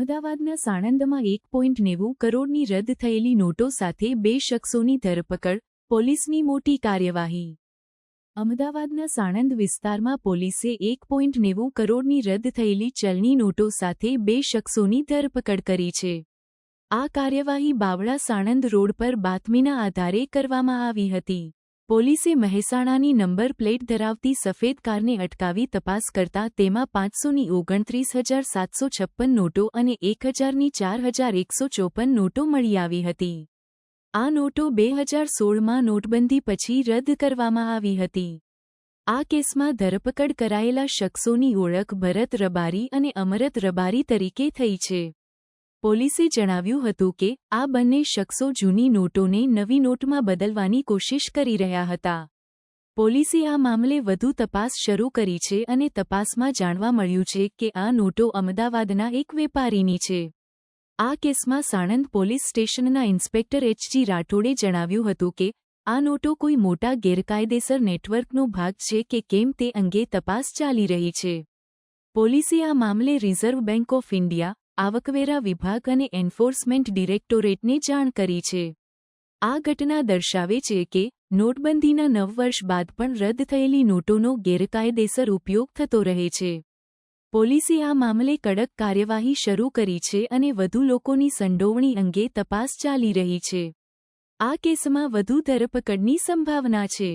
અમદાવાદના સાણંદમાં 1.90 કરોડની રદ થયેલી નોટો સાથે 2 શખ્સોની ધરપકડ, પોલીસની મોટી કાર્યવાહી. અમદાવાદના સાણંદ વિસ્તારમાં પોલીસે 1.90 કરોડની રદ થયેલી ચલણી નોટો સાથે 2 શખ્સોની ધરપકડ કરી છે. આ કાર્યવાહી બાવળા સાણંદ રોડ પર બાતમીના આધારે કરવામાં આવી હતી. પોલીસે મહેસાણાની નંબર પ્લેટ ધરાવતી સફેદ કારને અટકાવી તપાસ કરતા તેમાં 529,756 નોટો અને 1,000ની 4,154 નોટો મળી આવી હતી. આ નોટો 2016માં નોટબંધી પછી રદ કરવામાં આવી હતી. આ કેસમાં ધરપકડ કરાયેલા શખ્સોની ઓળખ ભરત રબારી અને અમરત રબારી તરીકે થઈ છે. પોલીસે જણાવ્યું હતું કે આ બંને શખ્સો જૂની નોટોને નવી નોટમાં બદલવાની કોશિશ કરી રહ્યા હતા. પોલીસે આ મામલે વધુ તપાસ શરૂ કરી છે અને તપાસમાં જાણવા મળ્યું છે કે આ નોટો અમદાવાદના એક વેપારીની છે. આ કેસમાં સાણંદ પોલીસ સ્ટેશનના ઇન્સ્પેક્ટર એચ.જી. રાઠોડે જણાવ્યું હતું કે આ નોટો કોઈ મોટા ગેરકાયદેસર નેટવર્કનો ભાગ છે કે કેમ તે અંગે તપાસ ચાલી રહી છે. પોલીસે આ મામલે રિઝર્વ બેંક ઓફ ઇન્ડિયા, આવકવેરા વિભાગ અને એન્ફોર્સમેન્ટ ડિરેક્ટોરેટને જાણ કરી છે. આ ઘટના દર્શાવે છે કે નોટબંધીના 9 વર્ષ બાદ પણ રદ થયેલી નોટોનો ગેરકાયદેસર ઉપયોગ થતો રહે છે. પોલીસે આ મામલે કડક કાર્યવાહી શરૂ કરી છે અને વધુ લોકોની સંડોવણી અંગે તપાસ ચાલી રહી છે. આ કેસમાં વધુ ધરપકડની સંભાવના છે.